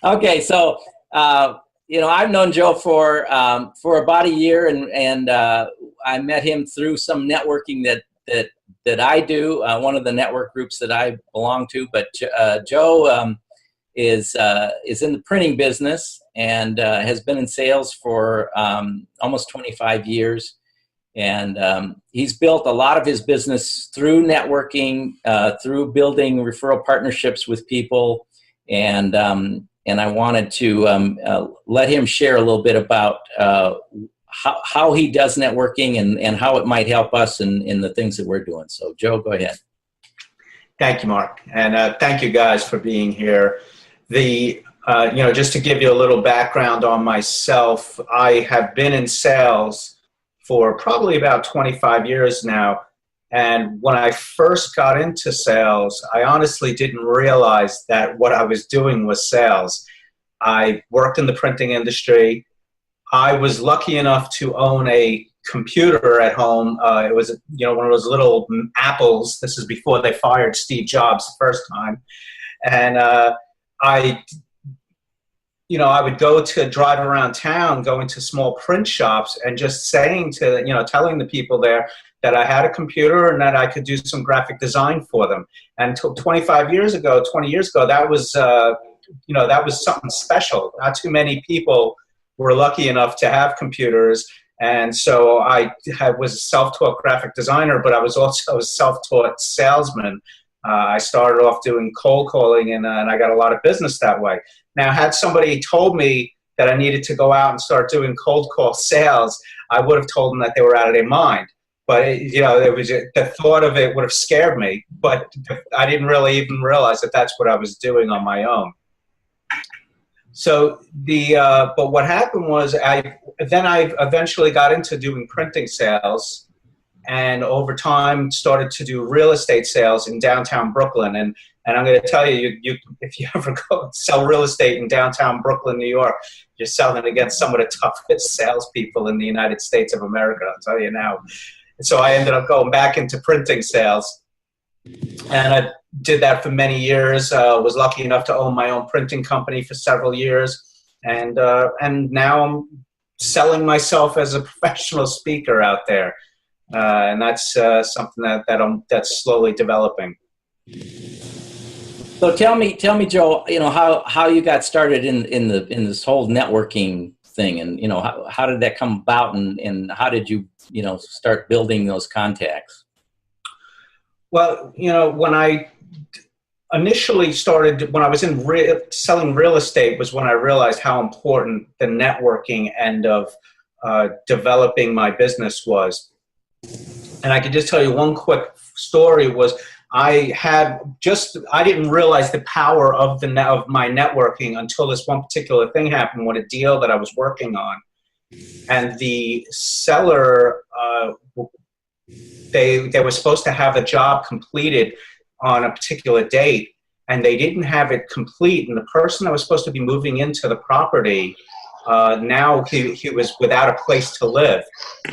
Okay, so I've known Joe for about a year, and I met him through some networking that I do. One of the network groups that I belong to. But Joe is in the printing business and has been in sales for almost 25 years. And he's built a lot of his business through networking, through building referral partnerships with people. And I wanted to let him share a little bit about how he does networking and how it might help us in the things that we're doing. So, Joe, go ahead. Thank you, Mark. And thank you guys for being here. Just to give you a little background on myself, I have been in sales for probably about 25 years now. And when I first got into sales, I honestly didn't realize that what I was doing was sales. I worked in the printing industry. I was lucky enough to own a computer at home. It was, one of those little Apples. This is before they fired Steve Jobs the first time. And I would go to drive around town, going to small print shops and just saying telling the people there that I had a computer and that I could do some graphic design for them. And 20 years ago, that was, that was something special. Not too many people were lucky enough to have computers. And so I was a self-taught graphic designer, but I was also a self-taught salesman. I started off doing cold calling, and I got a lot of business that way. Now, had somebody told me that I needed to go out and start doing cold call sales, I would have told them that they were out of their mind. But the thought of it would have scared me. But I didn't really even realize that that's what I was doing on my own. So but what happened was I eventually got into doing printing sales. And over time started to do real estate sales in downtown Brooklyn. And I'm going to tell you, if you ever go sell real estate in downtown Brooklyn, New York, you're selling against some of the toughest salespeople in the United States of America, I'll tell you now. And so I ended up going back into printing sales. And I did that for many years, was lucky enough to own my own printing company for several years. And now I'm selling myself as a professional speaker out there. And that's something that's slowly developing. So tell me, Joe, how you got started in this whole networking thing, and how did that come about, and how did you start building those contacts? Well, when I initially started, when I was in selling real estate, was when I realized how important the networking end of developing my business was. And I could just tell you one quick story was I didn't realize the power of my networking until this one particular thing happened with a deal that I was working on. And the seller, they were supposed to have a job completed on a particular date, and they didn't have it complete. And the person that was supposed to be moving into the property, now he was without a place to live.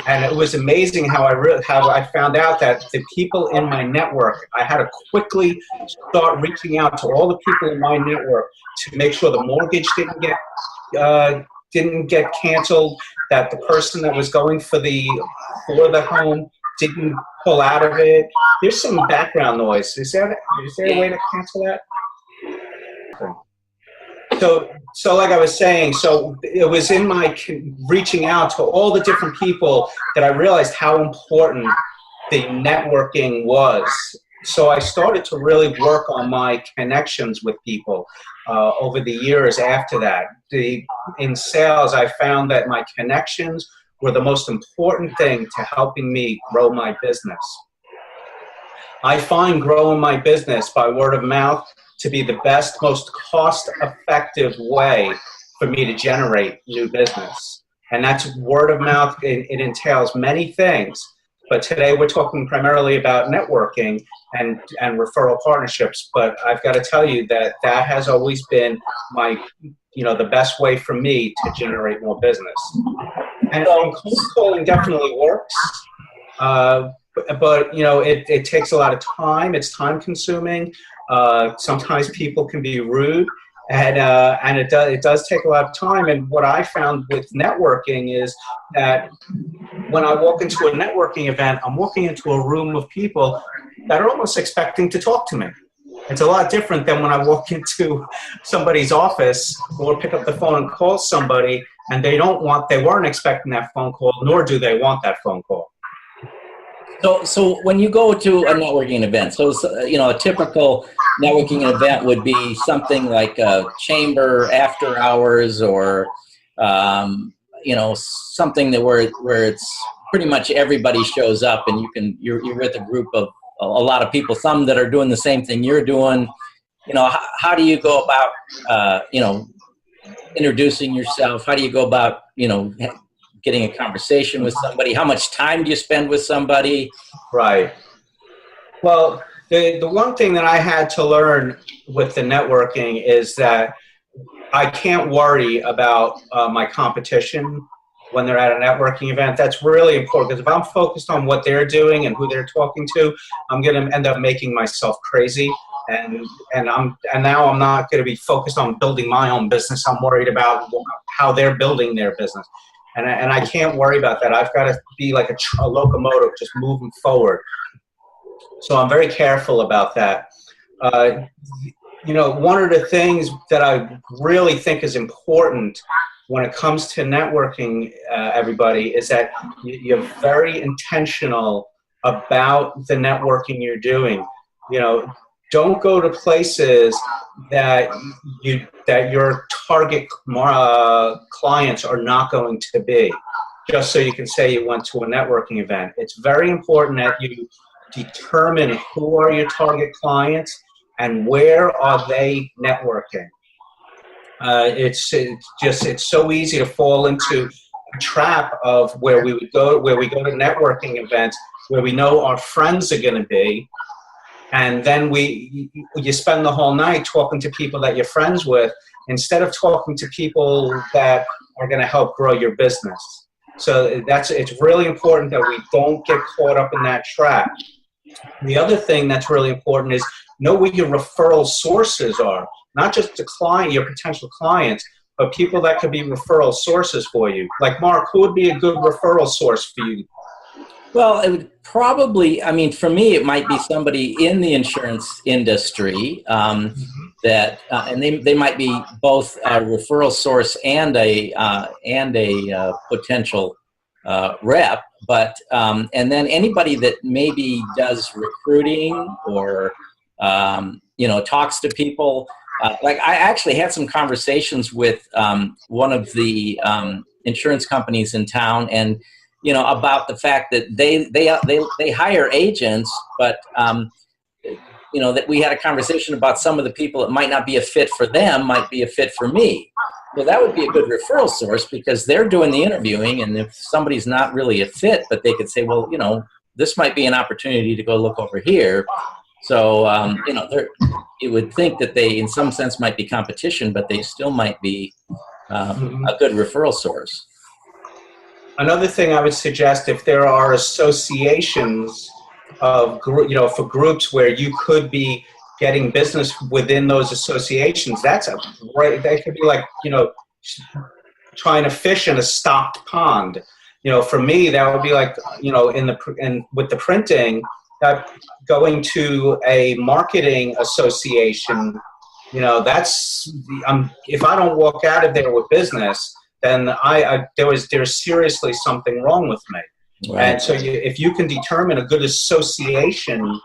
And it was amazing how I found out that the people in my network, I had to quickly start reaching out to all the people in my network to make sure the mortgage didn't get canceled, that the person that was going for the home didn't pull out of it. There's some background noise. Is there a way to cancel that? So like I was saying, so it was in my reaching out to all the different people that I realized how important the networking was. So I started to really work on my connections with people over the years after that. In sales, I found that my connections were the most important thing to helping me grow my business. I find growing my business by word of mouth to be the best, most cost-effective way for me to generate new business. And that's word of mouth. It entails many things, but today we're talking primarily about networking and referral partnerships. But I've got to tell you that has always been the best way for me to generate more business. And cold calling definitely works. But it takes a lot of time. It's time consuming. Sometimes people can be rude, And it does take a lot of time. And what I found with networking is that when I walk into a networking event, I'm walking into a room of people that are almost expecting to talk to me. It's a lot different than when I walk into somebody's office or pick up the phone and call somebody and they weren't expecting that phone call, nor do they want that phone call. So when you go to a networking event, so a typical networking event would be something like a chamber after hours, or something where it's pretty much everybody shows up, and you're with a group of a lot of people, some that are doing the same thing you're doing. How do you go about introducing yourself? How do you go about getting a conversation with somebody? How much time do you spend with somebody? Right. Well, the one thing that I had to learn with the networking is that I can't worry about my competition when they're at a networking event. That's really important, because if I'm focused on what they're doing and who they're talking to, I'm going to end up making myself crazy. And now I'm not going to be focused on building my own business. I'm worried about how they're building their business. And I can't worry about that. I've got to be like a locomotive, just moving forward. So I'm very careful about that. One of the things that I really think is important when it comes to networking, everybody, is that you're very intentional about the networking you're doing. Don't go to places that your target clients are not going to be, just so you can say you went to a networking event. It's very important that you determine who are your target clients and where are they networking. It's so easy to fall into a trap of where we go to networking events where we know our friends are going to be. And then you spend the whole night talking to people that you're friends with instead of talking to people that are going to help grow your business. So it's really important that we don't get caught up in that trap. The other thing that's really important is know what your referral sources are, not just your potential clients, but people that could be referral sources for you. Like Mark, who would be a good referral source for you? Well, it would probably, for me, it might be somebody in the insurance industry and they might be both a referral source and a potential rep. But and then anybody that maybe does recruiting or talks to people. Like I actually had some conversations with one of the insurance companies in town, and about the fact that they hire agents, but that we had a conversation about some of the people that might not be a fit for them might be a fit for me. Well, that would be a good referral source because they're doing the interviewing, and if somebody's not really a fit, but they could say, well, this might be an opportunity to go look over here. So, you would think that they, in some sense, might be competition, but they still might be a good referral source. Another thing I would suggest, if there are associations of, for groups where you could be getting business within those associations, that could be like, trying to fish in a stocked pond. For me, that would be like, with the printing, that going to a marketing association, if I don't walk out of there with business, then there's seriously something wrong with me. Right. And so if you can determine a good association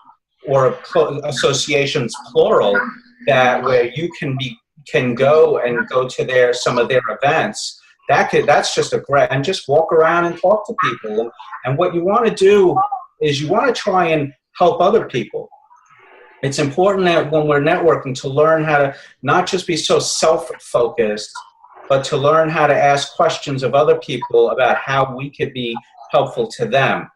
or associations plural, that where you can go to some of their events, that's just and just walk around and talk to people. And what you want to do is you want to try and help other people. It's important that when we're networking to learn how to not just be so self-focused, but to learn how to ask questions of other people about how we could be helpful to them.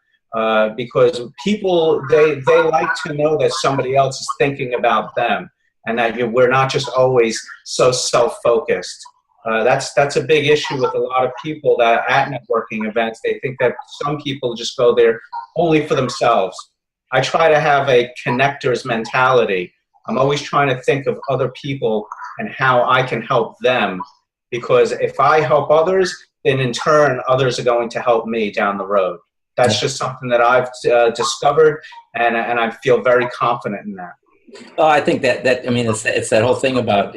Because people, they like to know that somebody else is thinking about them and that we're not just always so self-focused. That's a big issue with a lot of people that at networking events. They think that some people just go there only for themselves. I try to have a connector's mentality, I'm always trying to think of other people and how I can help them, because if I help others, then in turn, others are going to help me down the road. That's just something that I've discovered, and I feel very confident in that. Oh, I think that I mean, it's that whole thing about,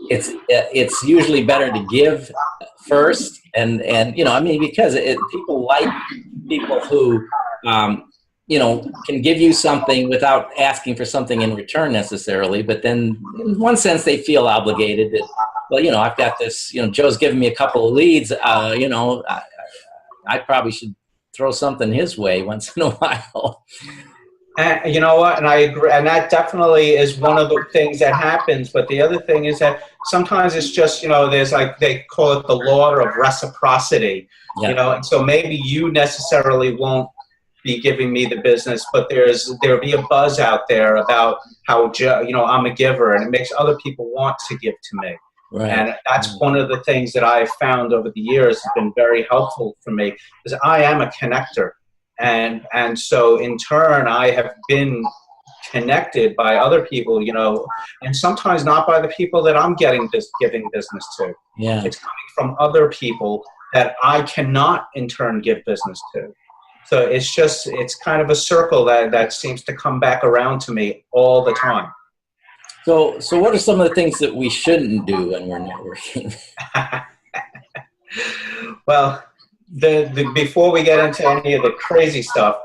it's usually better to give first, and I mean, because people like people who can give you something without asking for something in return necessarily, but then in one sense they feel obligated that, well, I've got this, Joe's giving me a couple of leads, I probably should throw something his way once in a while. And you know what? And I agree. And that definitely is one of the things that happens. But the other thing is that sometimes it's just, there's like, they call it the law of reciprocity, and so maybe you necessarily won't be giving me the business, but there'll be a buzz out there about how, I'm a giver, and it makes other people want to give to me. Right. And that's one of the things that I've found over the years has been very helpful for me, because I am a connector. And so in turn, I have been connected by other people, and sometimes not by the people that I'm giving business to. Yeah. It's coming from other people that I cannot in turn give business to. So it's kind of a circle that seems to come back around to me all the time. So what are some of the things that we shouldn't do when we're networking? Well, before we get into any of the crazy stuff,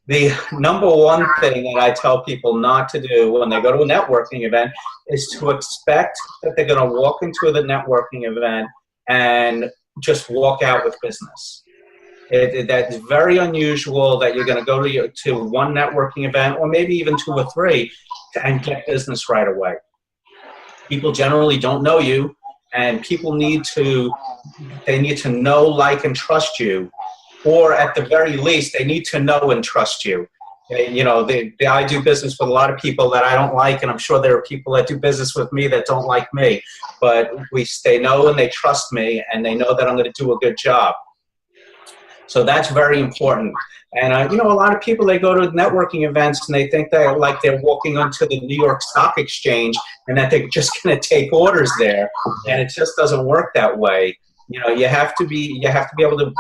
the number one thing that I tell people not to do when they go to a networking event is to expect that they're going to walk into the networking event and just walk out with business. That's very unusual that you're going to go to one networking event, or maybe even 2 or 3, and get business right away. People generally don't know you, and people need to know, like, and trust you, or at the very least, they need to know and trust you. I do business with a lot of people that I don't like, and I'm sure there are people that do business with me that don't like me, but they know and they trust me, and they know that I'm going to do a good job. So that's very important. And, a lot of people, they go to networking events and they think that they're walking onto the New York Stock Exchange and that they're just going to take orders there. And it just doesn't work that way. You have to be able to,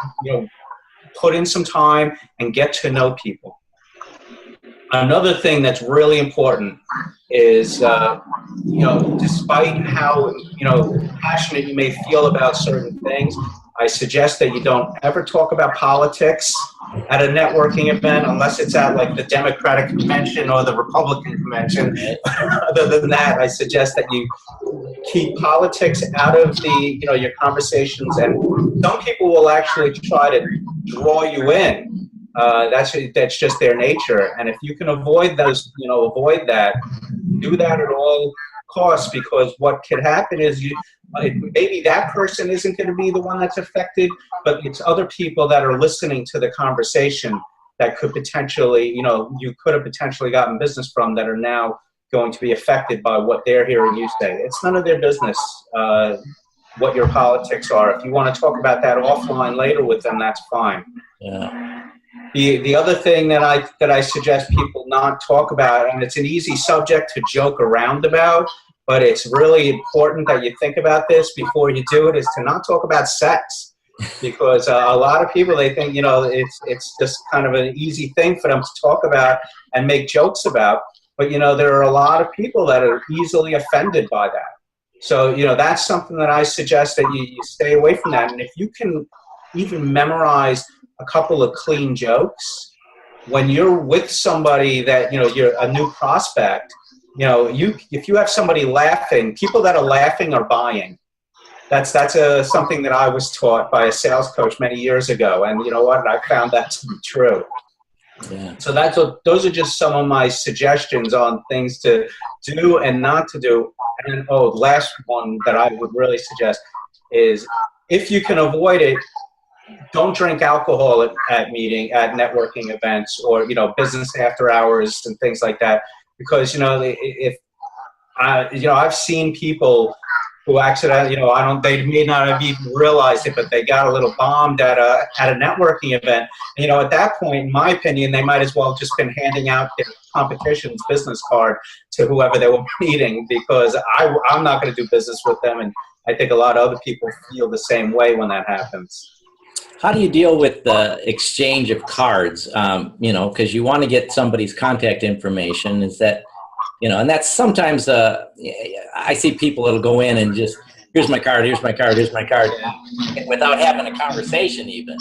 put in some time and get to know people. Another thing that's really important is, despite how, passionate you may feel about certain things, I suggest that you don't ever talk about politics at a networking event unless it's at the Democratic convention or the Republican convention. Other than that, I suggest that you keep politics out of your conversations, and some people will actually try to draw you in. That's just their nature, and if you can avoid that, do that at all costs, because what could happen is maybe that person isn't going to be the one that's affected, but it's other people that are listening to the conversation that could potentially, you could have potentially gotten business from, that are now going to be affected by what they're hearing you say. It's none of their business what your politics are. If you want to talk about that offline later with them, that's fine. Yeah. The other thing that I suggest people not talk about, and it's an easy subject to joke around about, but it's really important that you think about this before you do it, is to not talk about sex. Because a lot of people, they think, it's just kind of an easy thing for them to talk about and make jokes about. But, there are a lot of people that are easily offended by that. So, that's something that I suggest that you stay away from that. And if you can even memorize a couple of clean jokes, when you're with somebody that, you're a new prospect, if you have somebody laughing, people that are laughing are buying. That's something that I was taught by a sales coach many years ago, and you know what? I found that to be true. Yeah. So those are just some of my suggestions on things to do and not to do. And the last one that I would really suggest is, if you can avoid it, don't drink alcohol at networking events, or business after hours and things like that. Because I've seen people who accidentally, they may not have even realized it, but they got a little bombed at a networking event. And, at that point, in my opinion, they might as well have just been handing out their competition's business card to whoever they were meeting, because I'm not going to do business with them, and I think a lot of other people feel the same way when that happens. How do you deal with the exchange of cards? Because you want to get somebody's contact information. Is that, and that's sometimes I see people that'll go in and just, here's my card, here's my card, here's my card, without having a conversation even.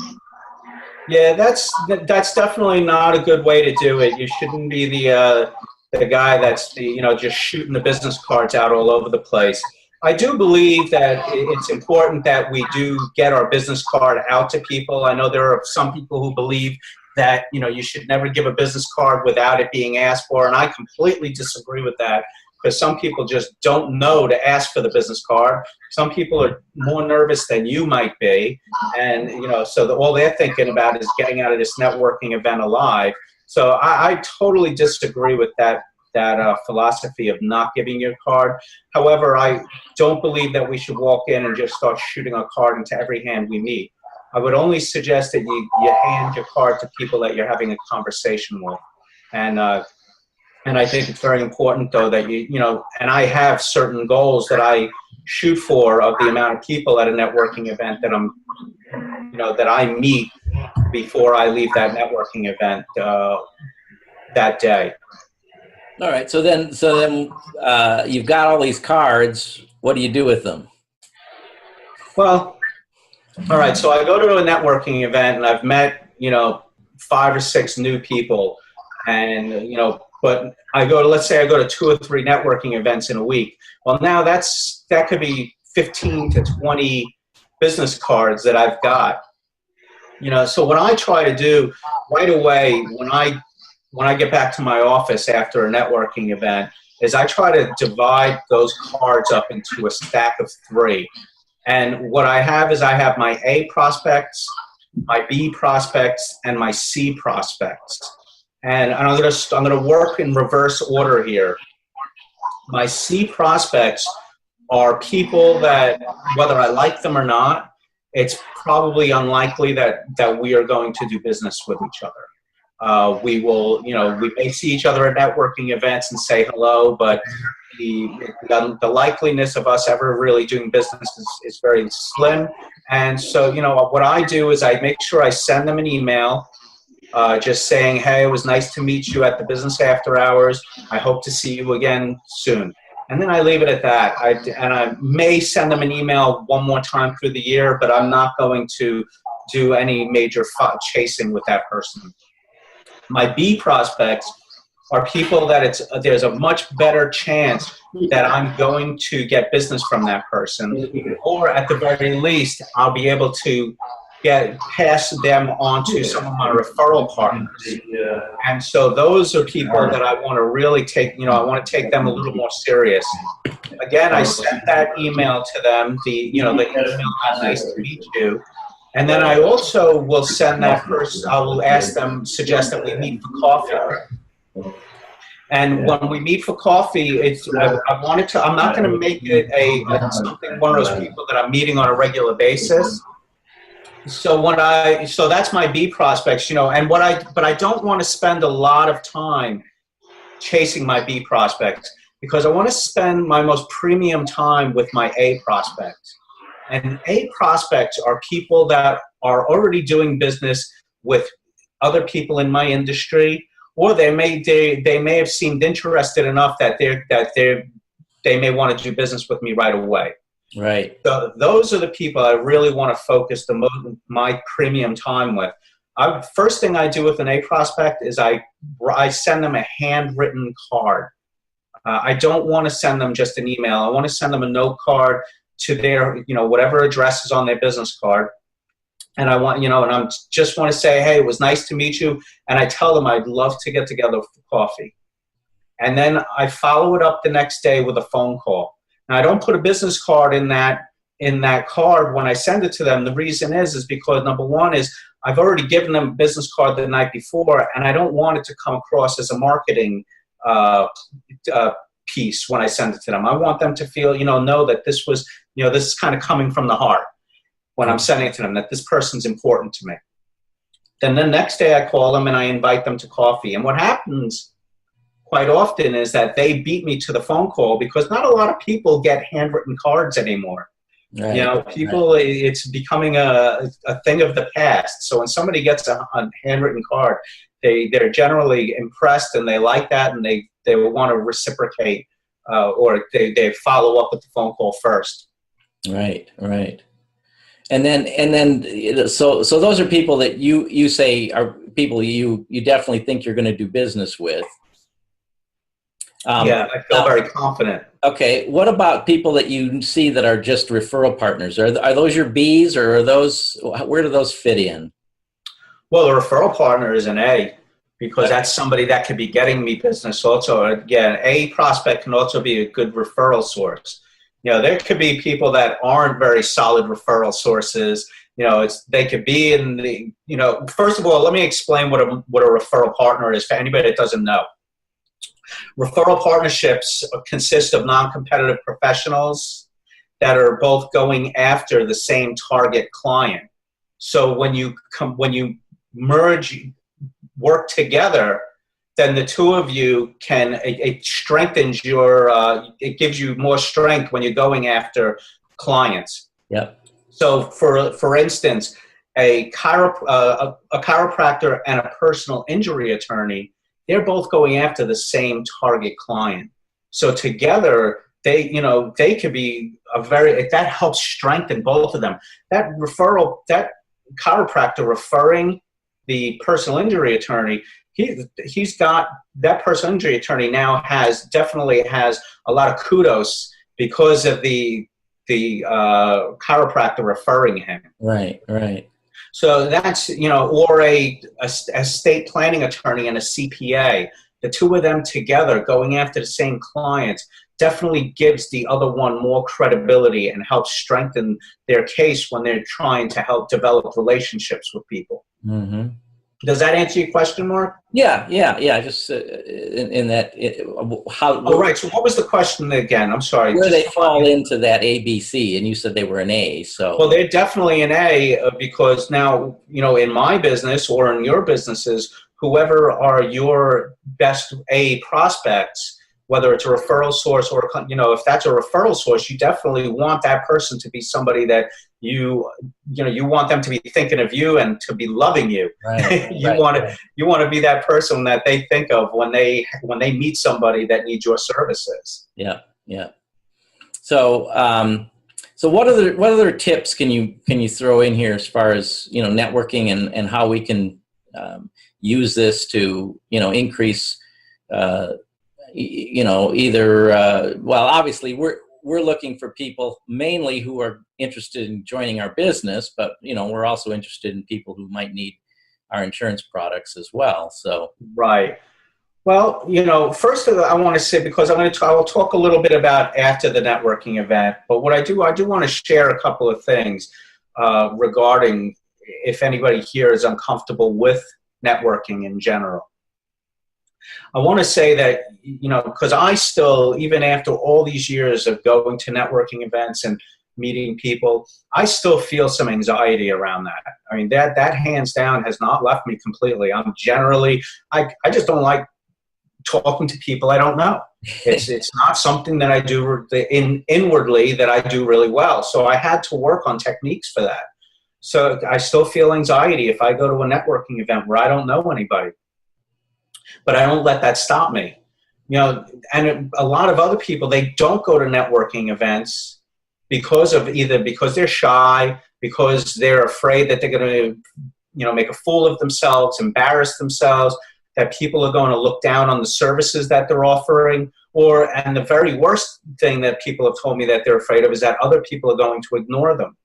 Yeah, that's definitely not a good way to do it. You shouldn't be the guy that's just shooting the business cards out all over the place. I do believe that it's important that we do get our business card out to people. I know there are some people who believe that you should never give a business card without it being asked for, and I completely disagree with that, because some people just don't know to ask for the business card. Some people are more nervous than you might be, and so all they're thinking about is getting out of this networking event alive. So I totally disagree with that philosophy of not giving your card. However, I don't believe that we should walk in and just start shooting our card into every hand we meet. I would only suggest that you hand your card to people that you're having a conversation with. And I think it's very important, though, that and I have certain goals that I shoot for of the amount of people at a networking event that I meet before I leave that networking event that day. All right. So then you've got all these cards. What do you do with them? Well, all right. So I go to a networking event and I've met, 5 or 6 new people, and, but let's say I go to 2 or 3 networking events in a week. Well, now that could be 15 to 20 business cards that I've got. So what I try to do right away when I get back to my office after a networking event is I try to divide those cards up into a stack of 3. And what I have is I have my A prospects, my B prospects, and my C prospects. And I'm going to work in reverse order here. My C prospects are people that, whether I like them or not, it's probably unlikely that we are going to do business with each other. We will, we may see each other at networking events and say hello, but the likeliness of us ever really doing business is very slim. And so, what I do is I make sure I send them an email just saying, hey, it was nice to meet you at the business after hours. I hope to see you again soon. And then I leave it at that. I may send them an email one more time through the year, but I'm not going to do any major chasing with that person. My B prospects are people that there's a much better chance that I'm going to get business from that person, or at the very least, I'll be able to pass them on to some of my referral partners. And so those are people that I want to really take, I want to take them a little more serious. Again, I sent that email to them, the email, nice to meet you. And then I also will send that person, I will suggest that we meet for coffee. And when we meet for coffee, I'm not going to make it one of those people that I'm meeting on a regular basis. So that's my B prospects, but I don't want to spend a lot of time chasing my B prospects, because I want to spend my most premium time with my A prospects. And A prospects are people that are already doing business with other people in my industry, or they may have seemed interested enough that they may want to do business with me right away. Right. So those are the people I really want to focus my premium time with. First thing I do with an A prospect is I send them a handwritten card. I don't want to send them just an email. I want to send them a note card to their, whatever address is on their business card. And I want, and I just want to say, hey, it was nice to meet you. And I tell them I'd love to get together for coffee. And then I follow it up the next day with a phone call. Now, I don't put a business card in that card when I send it to them. The reason is because, number one, is I've already given them a business card the night before, and I don't want it to come across as a marketing piece when I send it to them. I want them to feel, know that this was, this is kind of coming from the heart when I'm sending it to them, that this person's important to me. Then the next day I call them and I invite them to coffee. And what happens quite often is that they beat me to the phone call because not a lot of people get handwritten cards anymore. Right. You know, people, it's becoming a thing of the past. So when somebody gets a handwritten card, they're generally impressed and they like that, and they will want to reciprocate, or they follow up with the phone call first. Right, right. And then so those are people that you say are people you definitely think you're going to do business with. Yeah, I feel very confident. Okay, what about people that you see that are just referral partners? Are those your Bs, or are those, where do those fit in? Well, a referral partner is an A, because that's somebody that could be getting me business also. Again, a prospect can also be a good referral source. You know, there could be people that aren't very solid referral sources. You know, they could be in the, you know, first of all, let me explain what a referral partner is for anybody that doesn't know. Referral partnerships consist of non-competitive professionals that are both going after the same target client. So when you merge, work together, then the two of you can, it strengthens your, it gives you more strength when you're going after clients. Yep. So for instance, a chiropractor and a personal injury attorney, they're both going after the same target client. So together, they could be that helps strengthen both of them. That chiropractor referring the personal injury attorney, he's got, that personal injury attorney now definitely has a lot of kudos because of the chiropractor referring him. Right, right. So that's, or a estate planning attorney and a CPA, the two of them together going after the same clients definitely gives the other one more credibility and helps strengthen their case when they're trying to help develop relationships with people. Mm-hmm. Does that answer your question, Mark? Yeah. Just in that, how? Oh, right. So what was the question again? I'm sorry. Where they fall into that ABC, and you said they were an A. So well, they're definitely an A because now, in my business or in your businesses, whoever are your best A prospects, whether it's a referral source or, if that's a referral source, you definitely want that person to be somebody that you want them to be thinking of you and to be loving you. Right, you want to be that person that they think of when they meet somebody that needs your services. Yeah. So, so what other tips can you throw in here as far as, networking and how we can use this to, increase, well, obviously we're looking for people mainly who are interested in joining our business, but we're also interested in people who might need our insurance products as well. So right. Well, first of all, I want to say, because I will talk a little bit about after the networking event, but what I do want to share a couple of things regarding if anybody here is uncomfortable with networking in general. I want to say that, because I still, even after all these years of going to networking events and meeting people, I still feel some anxiety around that. I mean, that hands down has not left me completely. I'm generally, I just don't like talking to people I don't know. It's not something that I do inwardly that I do really well. So I had to work on techniques for that. So I still feel anxiety if I go to a networking event where I don't know anybody. But I don't let that stop me. And a lot of other people, they don't go to networking events because they're shy, because they're afraid that they're going to, make a fool of themselves, embarrass themselves, that people are going to look down on the services that they're offering, and the very worst thing that people have told me that they're afraid of is that other people are going to ignore them.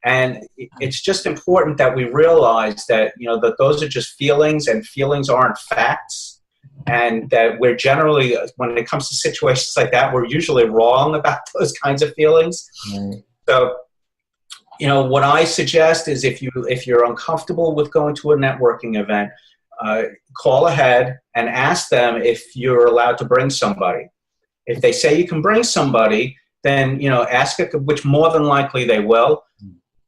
And it's just important that we realize that, that those are just feelings, and feelings aren't facts. And that we're generally, when it comes to situations like that, we're usually wrong about those kinds of feelings. Mm. So, what I suggest is if you're uncomfortable with going to a networking event, call ahead and ask them if you're allowed to bring somebody. If they say you can bring somebody, then, ask it, which more than likely they will.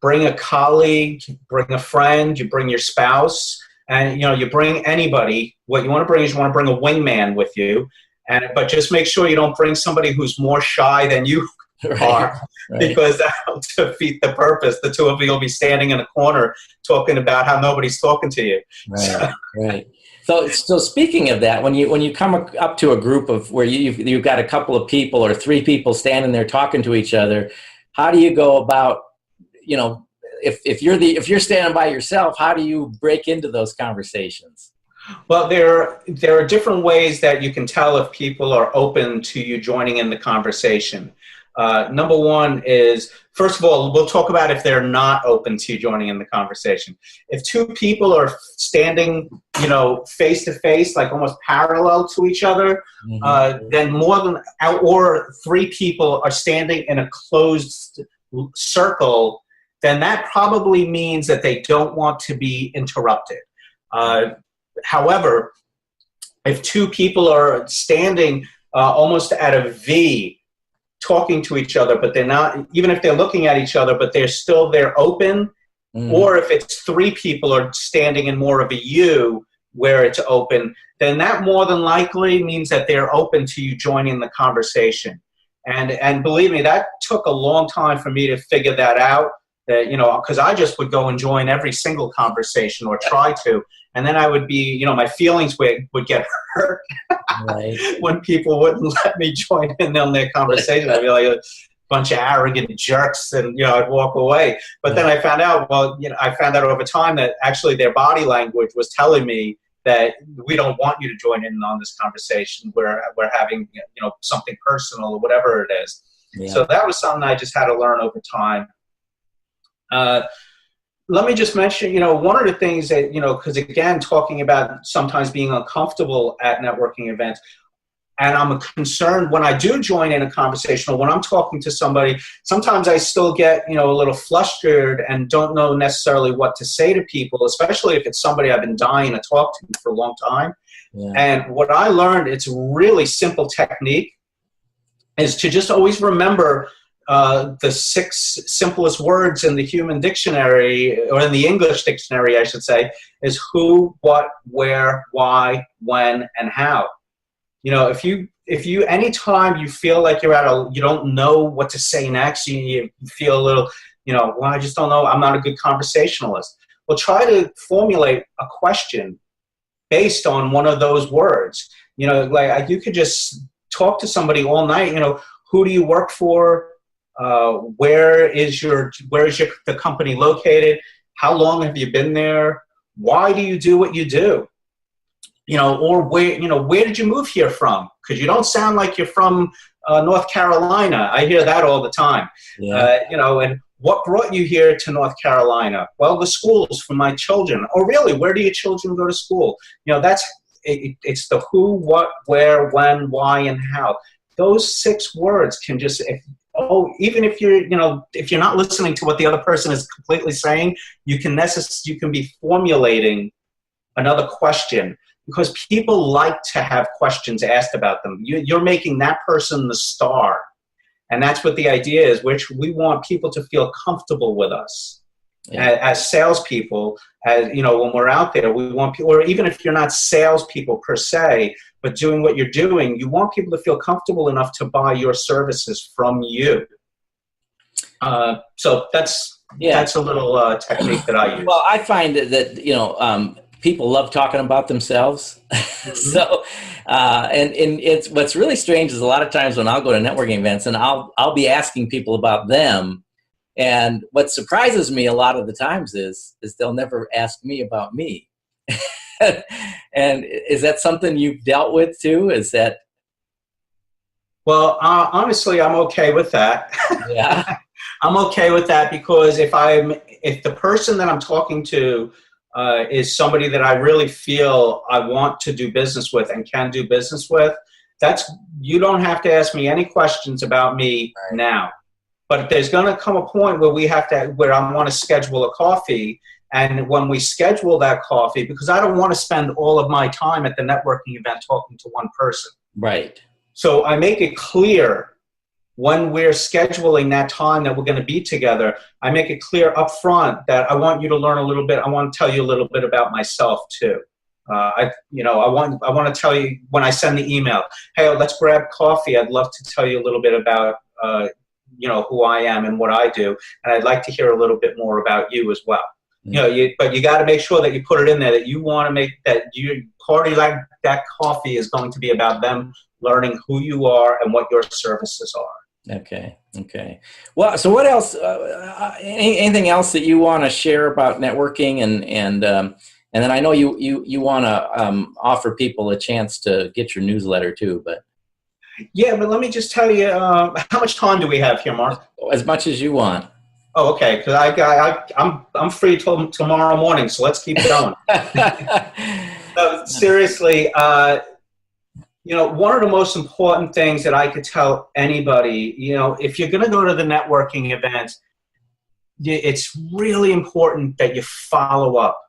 Bring a colleague, bring a friend, you bring your spouse, and, you bring anybody. What you want to bring is you want to bring a wingman with you. But just make sure you don't bring somebody who's more shy than you are, because that'll defeat the purpose. The two of you will be standing in a corner talking about how nobody's talking to you. Right. So speaking of that, when you come up to a group of where you've got a couple of people or three people standing there talking to each other, how do you go about, if you're standing by yourself, how do you break into those conversations? Well, there are different ways that you can tell if people are open to you joining in the conversation. Number one is, first of all, we'll talk about if they're not open to you joining in the conversation. If two people are standing, face to face, like almost parallel to each other, then or three people are standing in a closed circle, then that probably means that they don't want to be interrupted. However, if two people are standing almost at a V, talking to each other, but they're not, even if they're looking at each other, but they're open, or if it's three people are standing in more of a U where it's open, then that more than likely means that they're open to you joining the conversation. And believe me, that took a long time for me to figure that out, that, because I just would go and join every single conversation or try to. And then I would be, my feelings would get hurt when people wouldn't let me join in on their conversation. I'd be like a bunch of arrogant jerks, and, I'd walk away. But then I found out, over time that actually their body language was telling me that we don't want you to join in on this conversation. We're having, something personal or whatever it is. Yeah. So that was something I just had to learn over time. Let me just mention, one of the things that, because again, talking about sometimes being uncomfortable at networking events, and I'm concerned when I do join in a conversation or when I'm talking to somebody, sometimes I still get, a little flustered and don't know necessarily what to say to people, especially if it's somebody I've been dying to talk to for a long time. Yeah. And what I learned, it's a really simple technique, is to just always remember the 6 simplest words in the human dictionary, or in the English dictionary, I should say, is who, what, where, why, when, and how. If you anytime you feel like you don't know what to say next, you feel a little, well, I just don't know, I'm not a good conversationalist. Well, try to formulate a question based on one of those words. Like you could just talk to somebody all night, who do you work for? Where is the company located? How long have you been there? Why do you do what you do? Or where did you move here from? Because you don't sound like you're from North Carolina. I hear that all the time. Yeah. And what brought you here to North Carolina? Well, the schools for my children. Oh, really? Where do your children go to school? It's the who, what, where, when, why, and how. Those 6 words can just, even if you're not listening to what the other person is completely saying, you can be formulating another question, because people like to have questions asked about them. You're making that person the star, and that's what the idea is. Which we want people to feel comfortable with us as salespeople. As when we're out there, we want people, or even if you're not salespeople per se, but doing what you're doing, you want people to feel comfortable enough to buy your services from you. So that's a little technique that I use. Well, I find that people love talking about themselves. So, and it's what's really strange is a lot of times when I'll go to networking events and I'll be asking people about them, and what surprises me a lot of the times is they'll never ask me about me. And is that something you've dealt with too? Is that? Well, honestly, I'm okay with that. Yeah. I'm okay with that, because if the person that I'm talking to is somebody that I really feel I want to do business with and can do business with, you don't have to ask me any questions about me now. But there's going to come a point where I want to schedule a coffee, and when we schedule that coffee, because I don't want to spend all of my time at the networking event talking to one person. Right. So I make it clear when we're scheduling that time that we're going to be together, I make it clear up front that I want you to learn a little bit. I want to tell you a little bit about myself too. I want to tell you when I send the email, hey, let's grab coffee. I'd love to tell you a little bit about, who I am and what I do. And I'd like to hear a little bit more about you as well. But you got to make sure that you put it in there that you want to make that you party like that coffee is going to be about them learning who you are and what your services are. Okay. Well, so what else? Anything else that you want to share about networking and then I know you want to offer people a chance to get your newsletter too, but. Yeah, but let me just tell you, how much time do we have here, Mark? As much as you want. Oh, okay. Because I'm free till tomorrow morning, so let's keep going. No, seriously, one of the most important things that I could tell anybody, if you're going to go to the networking event, it's really important that you follow up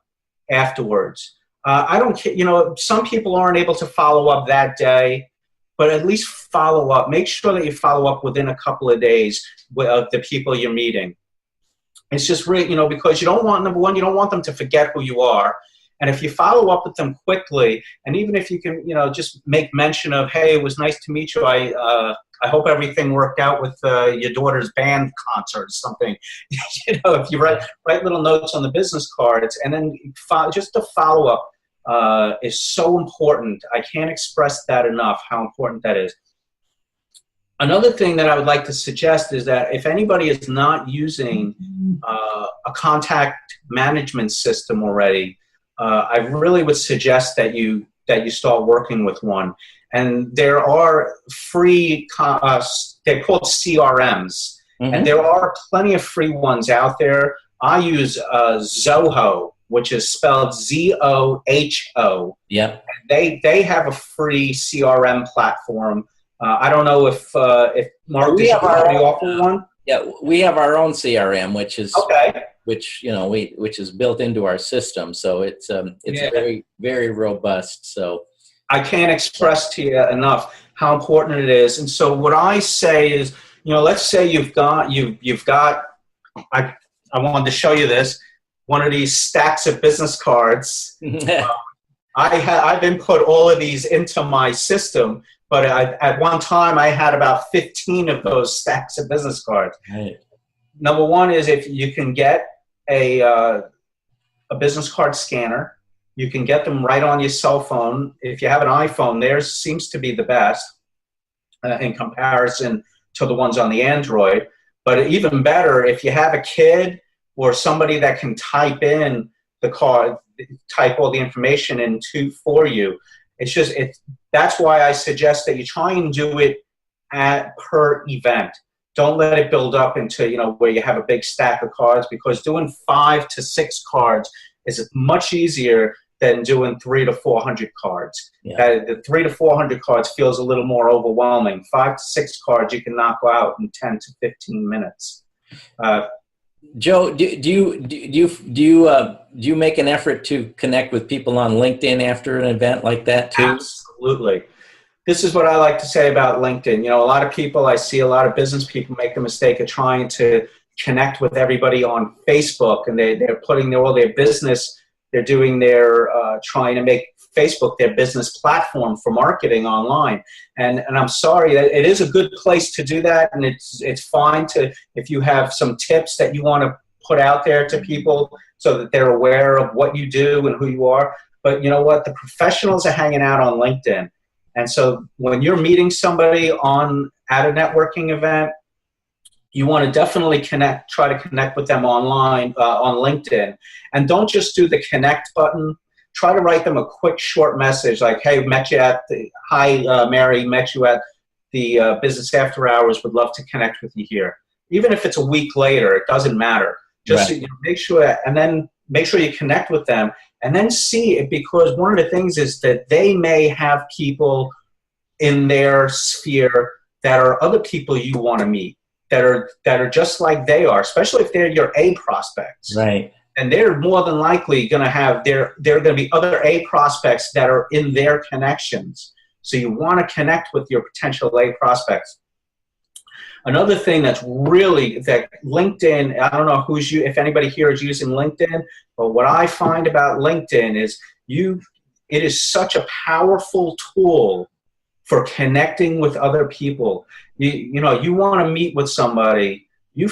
afterwards. I don't care. Some people aren't able to follow up that day. But at least follow up. Make sure that you follow up within a couple of days of the people you're meeting. It's just really, because you don't want, number one, you don't want them to forget who you are. And if you follow up with them quickly, and even if you can, just make mention of, hey, it was nice to meet you. I hope everything worked out with your daughter's band concert or something. If you write little notes on the business cards, and then just to follow up. Is so important. I can't express that enough, how important that is. Another thing that I would like to suggest is that if anybody is not using a contact management system already, I really would suggest that you start working with one. And there are free, they're called CRMs, and there are plenty of free ones out there. I use Zoho, which is spelled Zoho. Yep. They have a free CRM platform. I don't know if Mark, we have our own one. Yeah, we have our own CRM, which is okay. Which is built into our system. So it's very, very robust. So I can't express to you enough how important it is. And so what I say is, let's say you've got. I wanted to show you this. One of these stacks of business cards. I've input all of these into my system, but at one time I had about 15 of those stacks of business cards. Right. Number one is if you can get a business card scanner, you can get them right on your cell phone. If you have an iPhone, theirs seems to be the best in comparison to the ones on the Android. But even better, if you have a kid or somebody that can type in the card, type all the information in for you. That's why I suggest that you try and do it per event. Don't let it build up into, where you have a big stack of cards, because doing 5 to 6 cards is much easier than doing 300 to 400 cards. Yeah. The 300 to 400 cards feels a little more overwhelming. 5 to 6 cards you can knock out in 10 to 15 minutes. Joe, do you make an effort to connect with people on LinkedIn after an event like that too? Absolutely. This is what I like to say about LinkedIn. A lot of people, I see a lot of business people make the mistake of trying to connect with everybody on Facebook, and they're putting all their business. They're doing their trying to make Facebook their business platform for marketing online. And I'm sorry, it is a good place to do that, and it's fine to, if you have some tips that you want to put out there to people so that they're aware of what you do and who you are. But you know what? The professionals are hanging out on LinkedIn. And so when you're meeting somebody at a networking event, you want to definitely try to connect with them online on LinkedIn. And don't just do the connect button. Try to write them a quick short message like, hey, hi, Mary, met you at the business after hours, would love to connect with you here. Even if it's a week later, it doesn't matter. Just right. Make sure you connect with them, and then see it, because one of the things is that they may have people in their sphere that are other people you want to meet, that are just like they are, especially if they're your A prospects. Right. And they're more than likely going to have there are going to be other A prospects that are in their connections. So you want to connect with your potential A prospects. Another thing that LinkedIn, I don't know if anybody here is using LinkedIn, but what I find about LinkedIn is it is such a powerful tool for connecting with other people. You know, you want to meet with somebody, you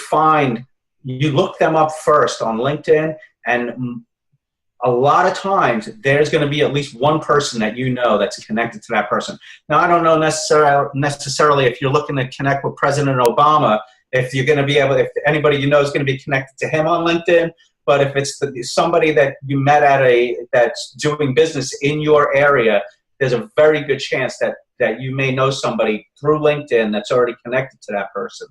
look them up first on LinkedIn, and a lot of times there's going to be at least one person that you know that's connected to that person. Now, I don't know necessarily if you're looking to connect with President Obama, if you're going to be able, if anybody you know is going to be connected to him on LinkedIn, but if it's somebody that you met that's doing business in your area, there's a very good chance that you may know somebody through LinkedIn that's already connected to that person.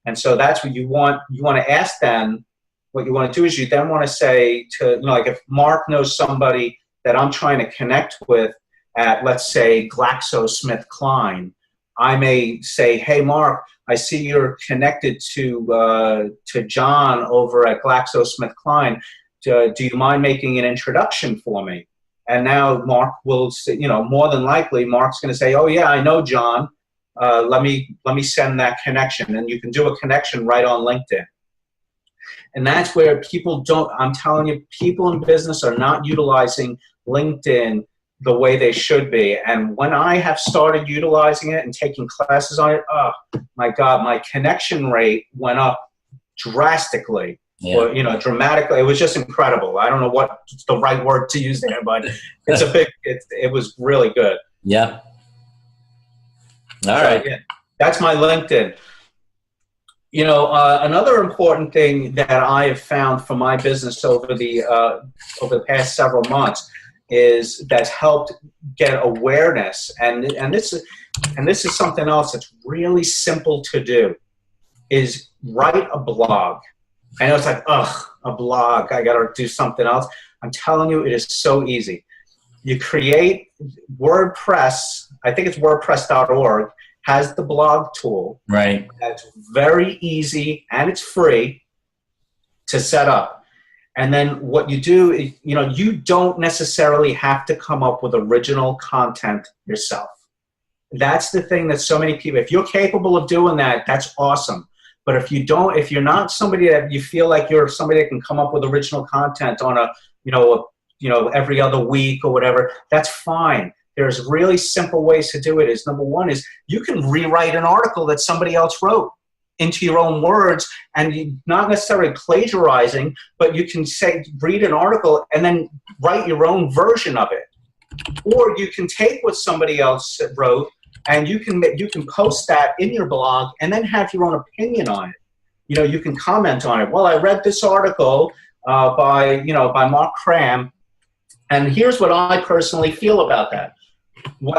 And so that's what you want. You want to ask them. What you want to do is you then want to say to, you know, like if Mark knows somebody that I'm trying to connect with at, let's say, GlaxoSmithKline, I may say, hey, Mark, I see you're connected to John over at GlaxoSmithKline. Do you mind making an introduction for me? And now Mark will say, you know, more than likely, Mark's going to say, oh, yeah, I know John. Let me send that connection. And you can do a connection right on LinkedIn. And that's where people don't, I'm telling you, people in business are not utilizing LinkedIn the way they should be. And when I have started utilizing it and taking classes on it, oh my God, my connection rate went up drastically. Yeah. Or, you know, dramatically. It was just incredible. I don't know what's the right word to use there, but it's it was really good. Yeah. All right. Yeah, that's my LinkedIn. You know, another important thing that I have found for my business over the past several months is that's helped get awareness, and this is something else that's really simple to do, is write a blog. I know it's like, ugh, a blog, I got to do something else. I'm telling you, it is so easy. You create WordPress, I think it's WordPress.org, has the blog tool. Right. That's very easy and it's free to set up. And then what you do is, you know, you don't necessarily have to come up with original content yourself. That's the thing that so many people, if you're capable of doing that, that's awesome. But if you don't, if you're not somebody that you feel like you're somebody that can come up with original content on every other week or whatever, that's fine. There's really simple ways to do it. Is number one is you can rewrite an article that somebody else wrote into your own words, and you're not necessarily plagiarizing, but you can read an article and then write your own version of it. Or you can take what somebody else wrote and you can post that in your blog and then have your own opinion on it. You know, you can comment on it. Well, I read this article by Mark Cram, and here's what I personally feel about that.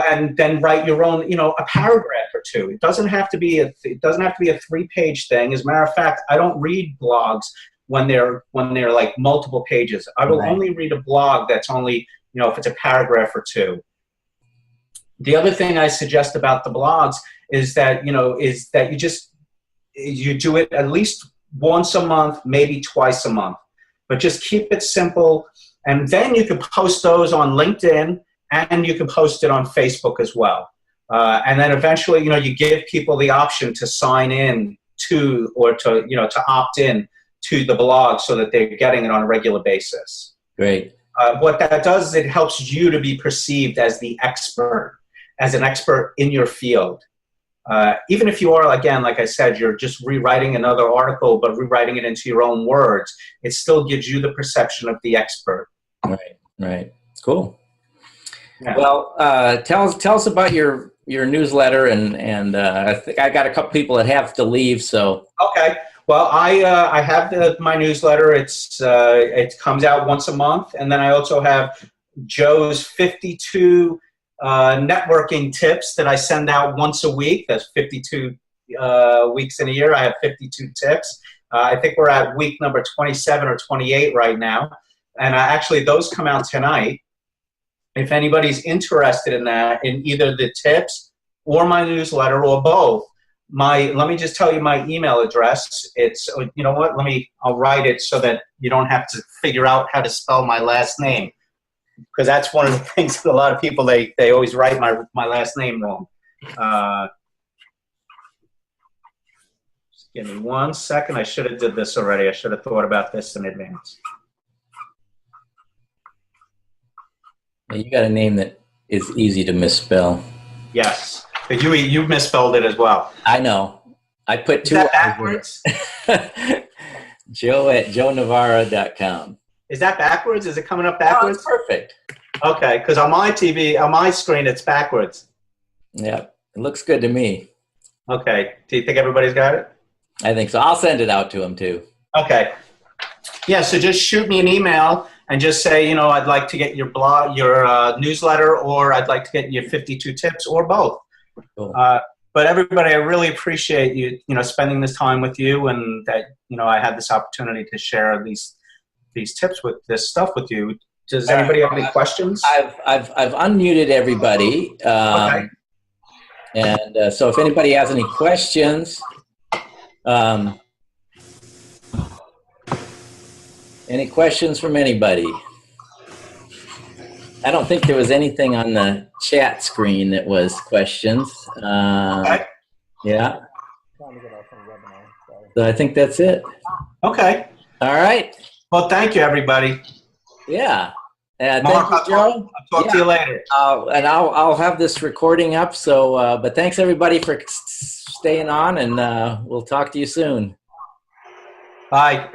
And then write your own, you know, a paragraph or two. It doesn't have to be a 3-page thing. As a matter of fact, I don't read blogs when they're like multiple pages. I will only read a blog that's only, you know, if it's a paragraph or two. The other thing I suggest about the blogs is that, you know, is that you do it at least once a month, maybe twice a month, but just keep it simple. And then you can post those on LinkedIn, and you can post it on Facebook as well. And then eventually, you know, you give people the option to sign in to, or to, you know, to opt in to the blog so that they're getting it on a regular basis. Great. What that does is it helps you to be perceived as the expert, as an expert in your field. Even if you are, again, like I said, you're just rewriting another article, but rewriting it into your own words, it still gives you the perception of the expert. Right. Cool. Yeah. Well, tell us about your newsletter, and I think I got a couple people that have to leave. So okay, well, I have my newsletter. It comes out once a month, and then I also have Joe's 52 networking tips that I send out once a week. That's 52 weeks in a year. I have 52 tips. I think we're at week number 27 or 28 right now, and actually those come out tonight. If anybody's interested in that, in either the tips or my newsletter or both, let me just tell you my email address. It's, you know what, I'll write it so that you don't have to figure out how to spell my last name. Because that's one of the things that a lot of people, they always write my last name wrong. Just give me 1 second. I should have did this already. I should have thought about this in advance. You got a name that is easy to misspell. Yes, but you misspelled it as well. I know. I put Is two that R's in it. Joe at joenovara.com. Is that backwards? Is it coming up Oh, backwards? it's perfect. Okay, because on my TV, on my screen, it's backwards. Yeah, it looks good to me. Okay. Do you think everybody's got it? I think so. I'll send it out to him too. Okay. Yeah, so just shoot me an email and just say, I'd like to get your blog, your newsletter, or I'd like to get your 52 tips, or both. Cool. But everybody, I really appreciate you, spending this time with you, and that, I had this opportunity to share these tips with this stuff with you. Does anybody have any questions? I've unmuted everybody. Okay. And so if anybody has any questions, any questions from anybody? I don't think there was anything on the chat screen that was questions. Okay. Yeah. So I think that's it. Okay. All right. Well, thank you, everybody. Yeah. Thank Mark, you, Joe. I'll talk to you later. And I'll have this recording up. So, but thanks everybody for staying on, and we'll talk to you soon. Bye.